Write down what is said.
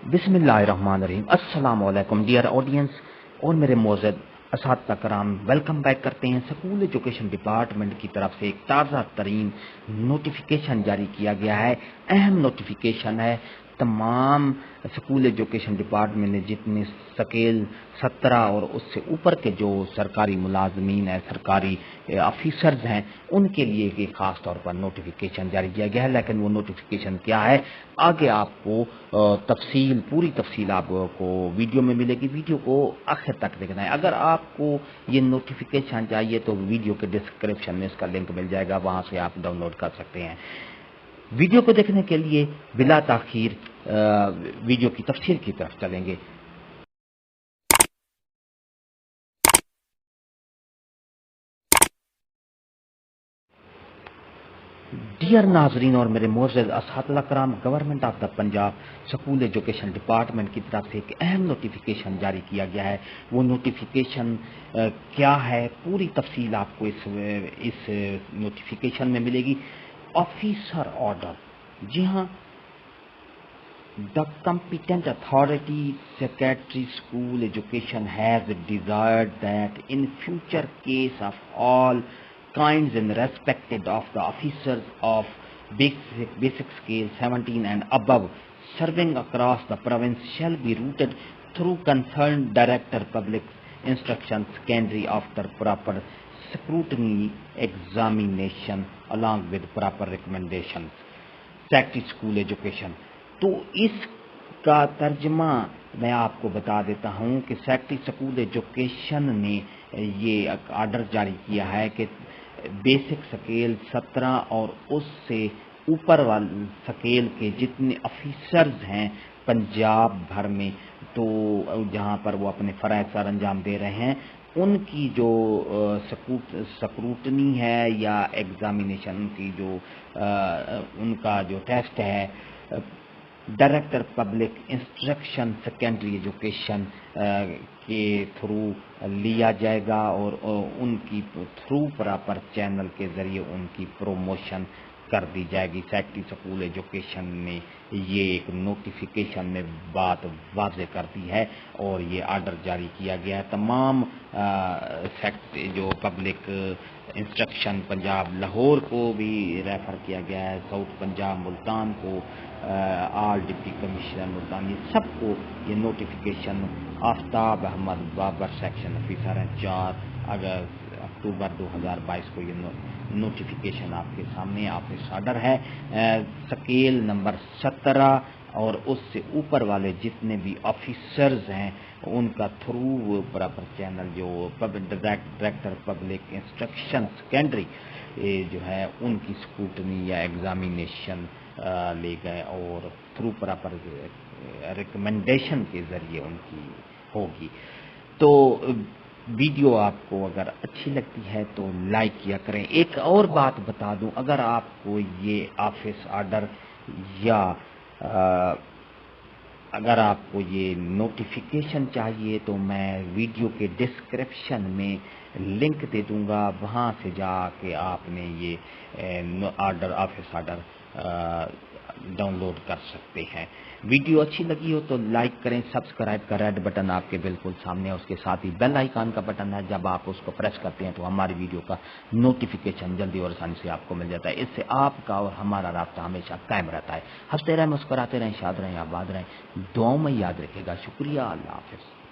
बिस्मिल्लाहिर्रहमानिर्रहीम। अस्सलाम वालेकुम डियर ऑडियंस और मेरे मोअज़्ज़ज़ असातिज़ा कराम, वेलकम बैक करते हैं। स्कूल एजुकेशन डिपार्टमेंट की तरफ से एक ताज़ा तरीन नोटिफिकेशन जारी किया गया है। अहम नोटिफिकेशन है। तमाम स्कूल एजुकेशन डिपार्टमेंट ने जितने स्केल 17 और उससे ऊपर के जो सरकारी मुलाजमीन हैं, सरकारी ऑफिसर्स हैं, उनके लिए एक ख़ास तौर पर नोटिफिकेशन जारी किया गया है। लेकिन वो नोटिफिकेशन क्या है, आगे आपको पूरी तफसील आपको वीडियो में मिलेगी। वीडियो को आखिर तक देखना है। अगर आपको ये नोटिफिकेशन चाहिए तो वीडियो के डिस्क्रिप्शन में इसका लिंक मिल जाएगा, वहाँ से आप डाउनलोड कर सकते हैं। वीडियो को देखने के लिए बिला ताखीर वीडियो की तफसील की तरफ चलेंगे। डियर नाजरीन और मेरे मोअज़्ज़ज़ असातिज़ा कराम, government of the Punjab school education department की तरफ से एक अहम नोटिफिकेशन जारी किया गया है। वो नोटिफिकेशन क्या है, पूरी तफसील आपको इस नोटिफिकेशन में मिलेगी। ऑफिसर ऑर्डर, जी हाँ, the competent authority secretary school education has desired that in future case of all kinds and respected of the officers of basic scale 17 and above serving across the province shall be routed through concerned director public instruction secondary after proper scrutiny examination along with proper recommendations। Secretary school education, तो इसका तर्जमा मैं आपको बता देता हूं कि secretary school education ने ये आर्डर जारी किया है कि बेसिक स्केल 17 और उससे ऊपर वाले स्केल के जितने ऑफिसर्स हैं पंजाब भर में, तो जहां पर वो अपने फ़राइज़ सर अंजाम दे रहे हैं, उनकी जो स्क्रूटनी है या एग्जामिनेशन की जो उनका जो टेस्ट है, director public instruction secondary education के थ्रू लिया जाएगा और उनकी थ्रू प्रॉपर चैनल के ज़रिए उनकी प्रोमोशन कर दी जाएगी। सेक्रेटरी स्कूल एजुकेशन ने ये एक नोटिफिकेशन में बात वाज़े कर दी है और ये आर्डर जारी किया गया है। तमाम जो पब्लिक इंस्ट्रक्शन पंजाब लाहौर को भी रेफ़र किया गया है, साउथ पंजाब मुल्तान को, आल डिप्टी कमिश्नर मुल्तान, ये सबको ये notification Aftab Ahmad Babar section officer हैं, 4 अक्टूबर 2022 को ये नोटिफिकेशन आपके सामने ऑफिस ऑर्डर है। स्केल नंबर 17 और उससे ऊपर वाले जितने भी ऑफिसर्स हैं उनका थ्रू प्रॉपर चैनल जो डायरेक्टर पब्लिक इंस्ट्रक्शन सेकेंडरी जो है उनकी स्क्रूटनी या एग्जामिनेशन ले गए और थ्रू प्रॉपर रिकमेंडेशन के ज़रिए उनकी होगी। तो वीडियो आपको अगर अच्छी लगती है तो लाइक किया करें। एक और बात बता दूं, अगर आपको ये ऑफिस ऑर्डर या अगर आपको ये नोटिफिकेशन चाहिए तो मैं वीडियो के डिस्क्रिप्शन में लिंक दे दूंगा, वहाँ से जाके आपने ये ऑफिस ऑर्डर डाउनलोड कर सकते हैं। वीडियो अच्छी लगी हो तो लाइक करें, सब्सक्राइब का रेड बटन आपके बिल्कुल सामने है, उसके साथ ही बेल आइकन का बटन है, जब आप उसको प्रेस करते हैं तो हमारी वीडियो का नोटिफिकेशन जल्दी और आसानी से आपको मिल जाता है। इससे आपका और हमारा राब्ता हमेशा कायम रहता है। हंसते रहें, मुस्कुराते रहें, शाद रहें, आबाद रहें, दुआओं में याद रखेगा। शुक्रिया, अल्लाह हाफ़िज़।